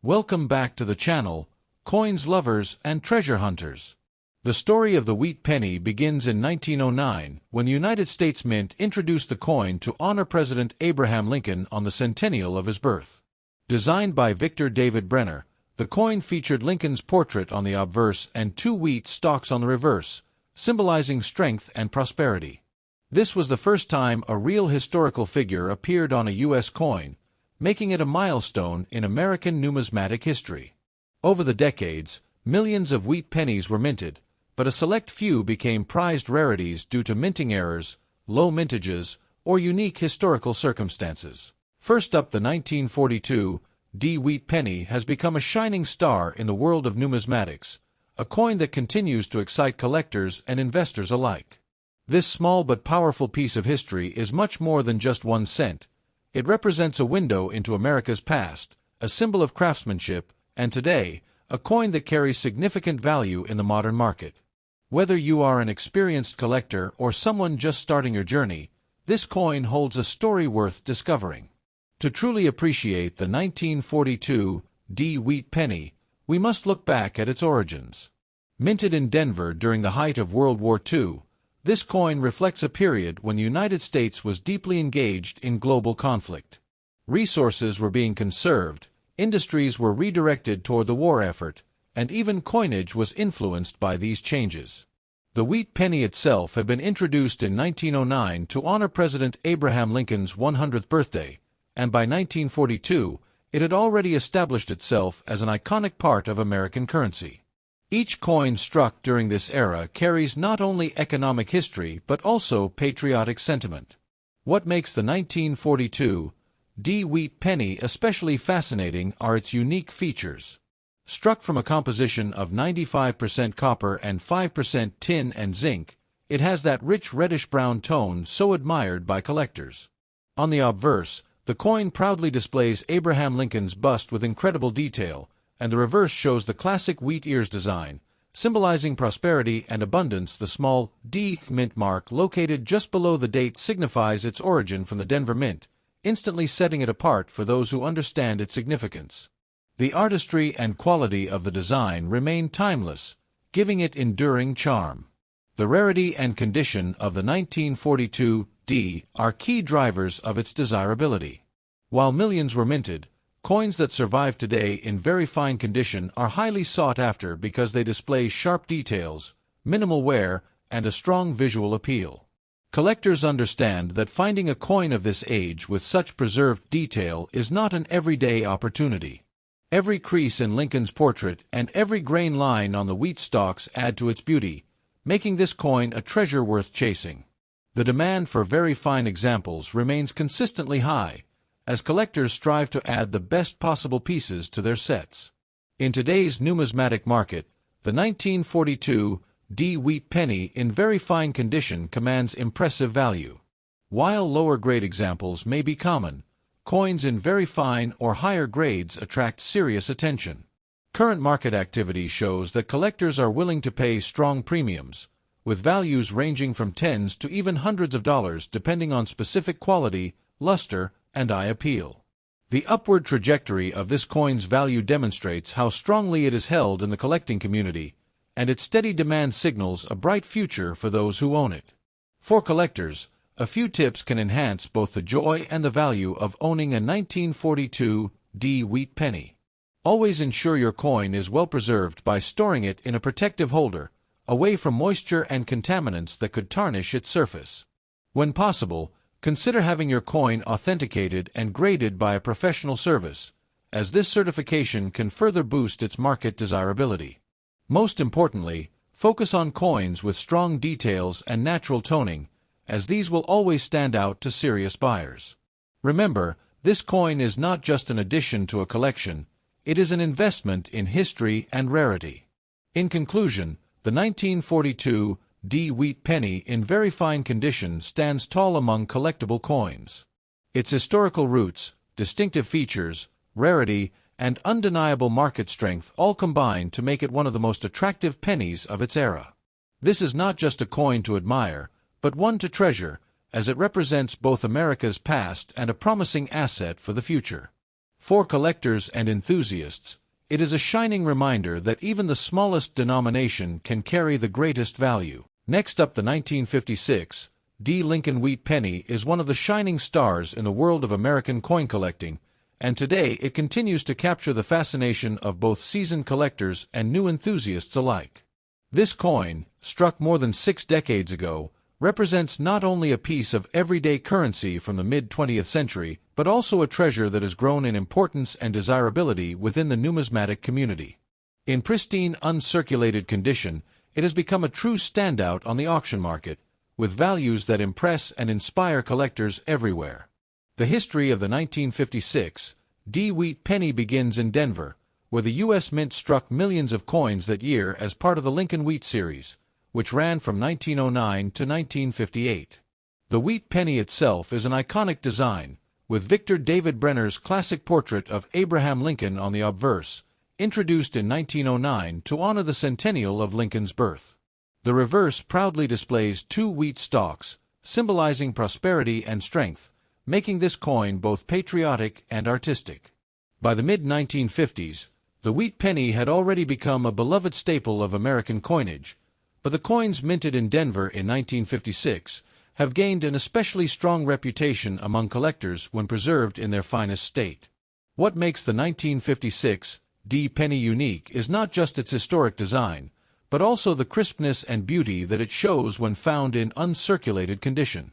Welcome back to the channel, coins lovers and treasure hunters. The story of the wheat penny begins in 1909, when the United States Mint introduced the coin to honor President Abraham Lincoln on the centennial of his birth. Designed by Victor David Brenner, the coin featured Lincoln's portrait on the obverse and 2 wheat stalks on the reverse, symbolizing strength and prosperity. This was the first time a real historical figure appeared on a U.S. coin, making it a milestone in American numismatic history. Over the decades, millions of wheat pennies were minted, but a select few became prized rarities due to minting errors, low mintages, or unique historical circumstances. First up, the 1942 D wheat penny has become a shining star in the world of numismatics, a coin that continues to excite collectors and investors alike. This small but powerful piece of history is much more than just 1 cent. It represents a window into America's past, a symbol of craftsmanship, and today, a coin that carries significant value in the modern market. Whether you are an experienced collector or someone just starting your journey, this coin holds a story worth discovering. To truly appreciate the 1942 D wheat penny, we must look back at its origins. Minted in Denver during the height of World War II, this coin reflects a period when the United States was deeply engaged in global conflict. Resources were being conserved, industries were redirected toward the war effort, and even coinage was influenced by these changes. The wheat penny itself had been introduced in 1909 to honor President Abraham Lincoln's 100th birthday, and by 1942, it had already established itself as an iconic part of American currency. Each coin struck during this era carries not only economic history but also patriotic sentiment. What makes the 1942 D wheat penny especially fascinating are its unique features. Struck from a composition of 95% copper and 5% tin and zinc, it has that rich reddish-brown tone so admired by collectors. On the obverse, the coin proudly displays Abraham Lincoln's bust with incredible detail, and the reverse shows the classic wheat ears design, symbolizing prosperity and abundance. The small D mint mark located just below the date signifies its origin from the Denver Mint, instantly setting it apart for those who understand its significance. The artistry and quality of the design remain timeless, giving it enduring charm. The rarity and condition of the 1942 D are key drivers of its desirability. While millions were minted, coins that survive today in very fine condition are highly sought after because they display sharp details, minimal wear, and a strong visual appeal. Collectors understand that finding a coin of this age with such preserved detail is not an everyday opportunity. Every crease in Lincoln's portrait and every grain line on the wheat stalks add to its beauty, making this coin a treasure worth chasing. The demand for very fine examples remains consistently high, as collectors strive to add the best possible pieces to their sets. In today's numismatic market, the 1942 D wheat penny in very fine condition commands impressive value. While lower-grade examples may be common, coins in very fine or higher grades attract serious attention. Current market activity shows that collectors are willing to pay strong premiums, with values ranging from tens to even hundreds of dollars depending on specific quality, luster, and eye appeal. The upward trajectory of this coin's value demonstrates how strongly it is held in the collecting community, and its steady demand signals a bright future for those who own it. For collectors, a few tips can enhance both the joy and the value of owning a 1942 D wheat penny. Always ensure your coin is well preserved by storing it in a protective holder, away from moisture and contaminants that could tarnish its surface. When possible, consider having your coin authenticated and graded by a professional service, as this certification can further boost its market desirability. Most importantly, focus on coins with strong details and natural toning, as these will always stand out to serious buyers. Remember, this coin is not just an addition to a collection, it is an investment in history and rarity. In conclusion, the 1942 D wheat penny in very fine condition stands tall among collectible coins. Its historical roots, distinctive features, rarity, and undeniable market strength all combine to make it one of the most attractive pennies of its era. This is not just a coin to admire, but one to treasure, as it represents both America's past and a promising asset for the future. For collectors and enthusiasts, it is a shining reminder that even the smallest denomination can carry the greatest value. Next up, the 1956 D. Lincoln Wheat Penny is one of the shining stars in the world of American coin collecting, and today it continues to capture the fascination of both seasoned collectors and new enthusiasts alike. This coin, struck more than 6 decades ago, represents not only a piece of everyday currency from the mid-20th century, but also a treasure that has grown in importance and desirability within the numismatic community. In pristine, uncirculated condition, it has become a true standout on the auction market, with values that impress and inspire collectors everywhere. The history of the 1956 D. Wheat Penny begins in Denver, where the U.S. Mint struck millions of coins that year as part of the Lincoln Wheat series, which ran from 1909 to 1958. The Wheat Penny itself is an iconic design, with Victor David Brenner's classic portrait of Abraham Lincoln on the obverse, introduced in 1909 to honor the centennial of Lincoln's birth. The reverse proudly displays 2 wheat stalks, symbolizing prosperity and strength, making this coin both patriotic and artistic. By the mid-1950s, the Wheat Penny had already become a beloved staple of American coinage, but the coins minted in Denver in 1956 have gained an especially strong reputation among collectors when preserved in their finest state. What makes the 1956 D. Penny unique is not just its historic design, but also the crispness and beauty that it shows when found in uncirculated condition.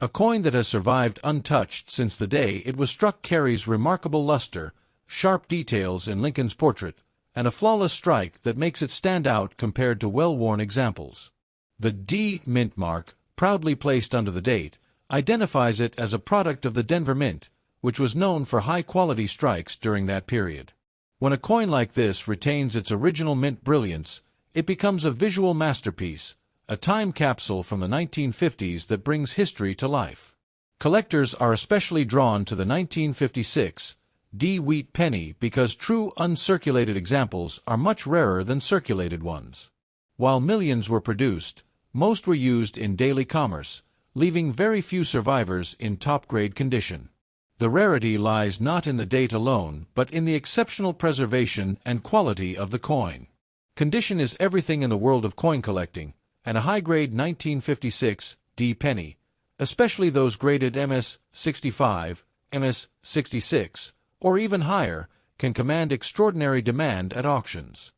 A coin that has survived untouched since the day it was struck carries remarkable luster, sharp details in Lincoln's portrait, and a flawless strike that makes it stand out compared to well-worn examples. The D. Mint mark, proudly placed under the date, identifies it as a product of the Denver Mint, which was known for high-quality strikes during that period. When a coin like this retains its original mint brilliance, it becomes a visual masterpiece, a time capsule from the 1950s that brings history to life. Collectors are especially drawn to the 1956 D. Wheat Penny because true uncirculated examples are much rarer than circulated ones. While millions were produced, most were used in daily commerce, leaving very few survivors in top-grade condition. The rarity lies not in the date alone, but in the exceptional preservation and quality of the coin. Condition is everything in the world of coin collecting, and a high-grade 1956 D. Penny, especially those graded MS 65, MS 66, or even higher, can command extraordinary demand at auctions.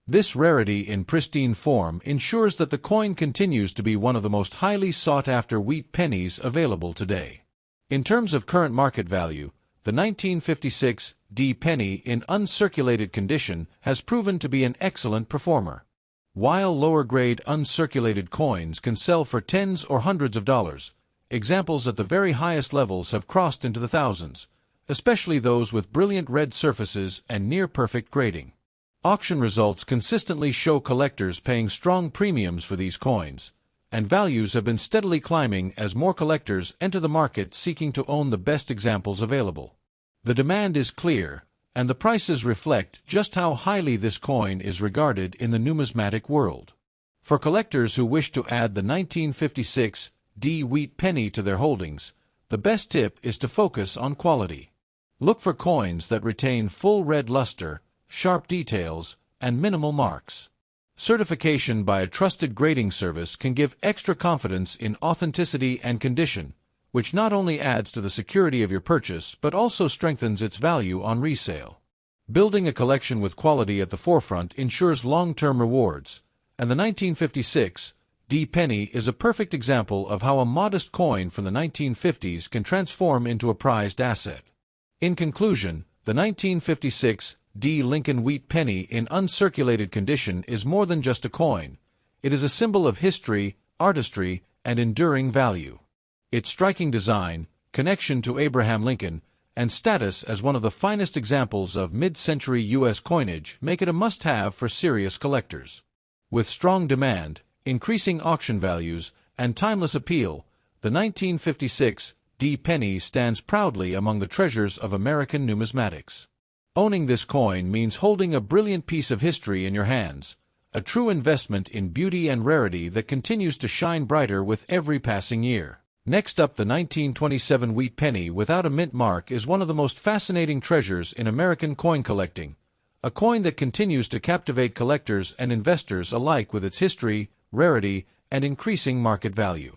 This rarity in pristine form ensures that the coin continues to be one of the most highly sought-after wheat pennies available today. In terms of current market value, the 1956 D. Penny in uncirculated condition has proven to be an excellent performer. While lower-grade uncirculated coins can sell for tens or hundreds of dollars, examples at the very highest levels have crossed into the thousands, especially those with brilliant red surfaces and near-perfect grading. Auction results consistently show collectors paying strong premiums for these coins, and values have been steadily climbing as more collectors enter the market seeking to own the best examples available. The demand is clear, and the prices reflect just how highly this coin is regarded in the numismatic world. For collectors who wish to add the 1956 D. Wheat Penny to their holdings, the best tip is to focus on quality. Look for coins that retain full red luster, sharp details, and minimal marks. Certification by a trusted grading service can give extra confidence in authenticity and condition, which not only adds to the security of your purchase but also strengthens its value on resale. Building a collection with quality at the forefront ensures long-term rewards, and the 1956 D. Penny is a perfect example of how a modest coin from the 1950s can transform into a prized asset. In conclusion, the 1956 D. Lincoln Wheat Penny in uncirculated condition is more than just a coin. It is a symbol of history, artistry, and enduring value. Its striking design, connection to Abraham Lincoln, and status as one of the finest examples of mid-century U.S. coinage make it a must-have for serious collectors. With strong demand, increasing auction values, and timeless appeal, the 1956 D. Penny stands proudly among the treasures of American numismatics. Owning this coin means holding a brilliant piece of history in your hands, a true investment in beauty and rarity that continues to shine brighter with every passing year. Next up, the 1927 wheat penny without a mint mark is one of the most fascinating treasures in American coin collecting, a coin that continues to captivate collectors and investors alike with its history, rarity, and increasing market value.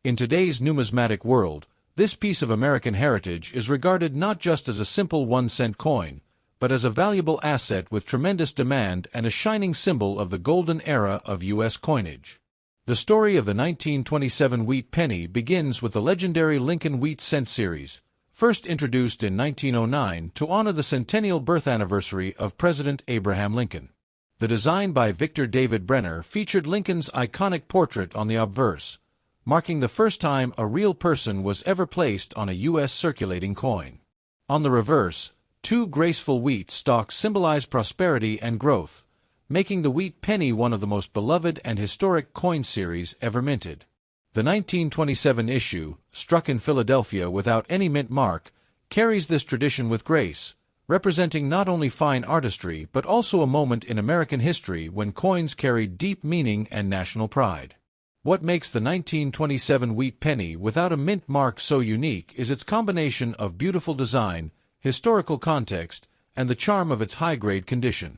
In today's numismatic world, this piece of American heritage is regarded not just as a simple 1-cent coin, but as a valuable asset with tremendous demand and a shining symbol of the golden era of U.S. coinage. The story of the 1927 wheat penny begins with the legendary Lincoln Wheat Cent series, first introduced in 1909 to honor the centennial birth anniversary of President Abraham Lincoln. The design by Victor David Brenner featured Lincoln's iconic portrait on the obverse, marking the first time a real person was ever placed on a U.S. circulating coin. On the reverse, 2 graceful wheat stalks symbolize prosperity and growth, making the wheat penny one of the most beloved and historic coin series ever minted. The 1927 issue, struck in Philadelphia without any mint mark, carries this tradition with grace, representing not only fine artistry but also a moment in American history when coins carried deep meaning and national pride. What makes the 1927 wheat penny without a mint mark so unique is its combination of beautiful design, historical context, and the charm of its high-grade condition.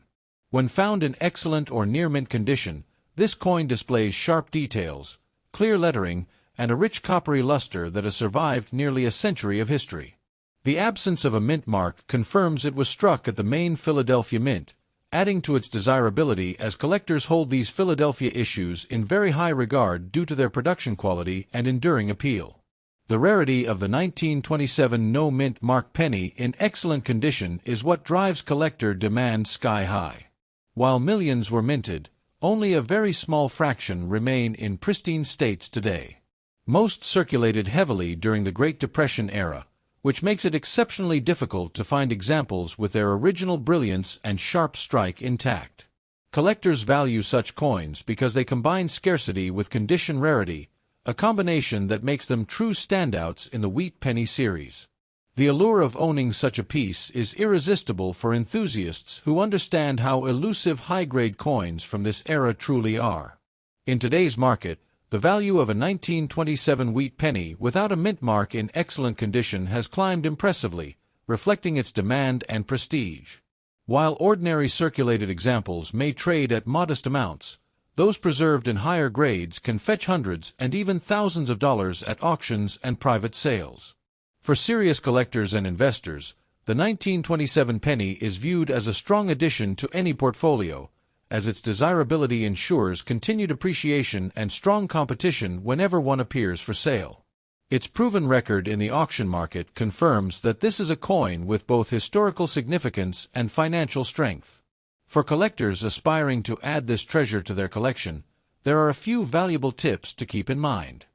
When found in excellent or near-mint condition, this coin displays sharp details, clear lettering, and a rich coppery luster that has survived nearly a century of history. The absence of a mint mark confirms it was struck at the main Philadelphia Mint, adding to its desirability as collectors hold these Philadelphia issues in very high regard due to their production quality and enduring appeal. The rarity of the 1927 no-mint mark penny in excellent condition is what drives collector demand sky-high. While millions were minted, only a very small fraction remain in pristine states today. Most circulated heavily during the Great Depression era, which makes it exceptionally difficult to find examples with their original brilliance and sharp strike intact. Collectors value such coins because they combine scarcity with condition rarity, a combination that makes them true standouts in the wheat penny series. The allure of owning such a piece is irresistible for enthusiasts who understand how elusive high-grade coins from this era truly are. In today's market, the value of a 1927 wheat penny without a mint mark in excellent condition has climbed impressively, reflecting its demand and prestige. While ordinary circulated examples may trade at modest amounts, those preserved in higher grades can fetch hundreds and even thousands of dollars at auctions and private sales. For serious collectors and investors, the 1927 penny is viewed as a strong addition to any portfolio, as its desirability ensures continued appreciation and strong competition whenever one appears for sale. Its proven record in the auction market confirms that this is a coin with both historical significance and financial strength. For collectors aspiring to add this treasure to their collection, there are a few valuable tips to keep in mind.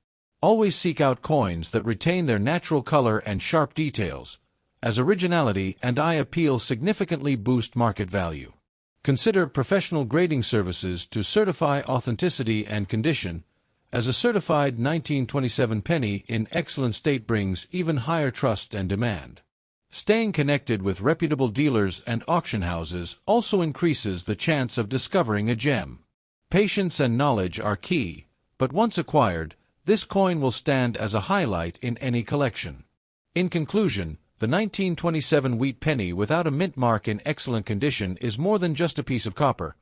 Always seek out coins that retain their natural color and sharp details, as originality and eye appeal significantly boost market value. Consider professional grading services to certify authenticity and condition, as a certified 1927 penny in excellent state brings even higher trust and demand. Staying connected with reputable dealers and auction houses also increases the chance of discovering a gem. Patience and knowledge are key, but once acquired, this coin will stand as a highlight in any collection. In conclusion, the 1927 wheat penny without a mint mark in excellent condition is more than just a piece of copper.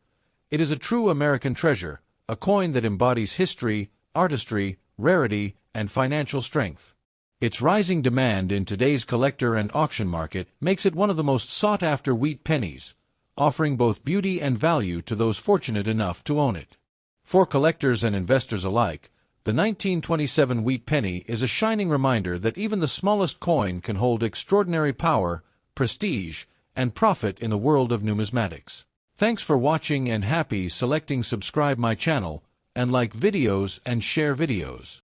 It is a true American treasure, a coin that embodies history, artistry, rarity, and financial strength. Its rising demand in today's collector and auction market makes it one of the most sought-after wheat pennies, offering both beauty and value to those fortunate enough to own it. For collectors and investors alike, the 1927 wheat penny is a shining reminder that even the smallest coin can hold extraordinary power, prestige, and profit in the world of numismatics. Thanks for watching and happy selecting subscribe my channel, and like videos and share videos.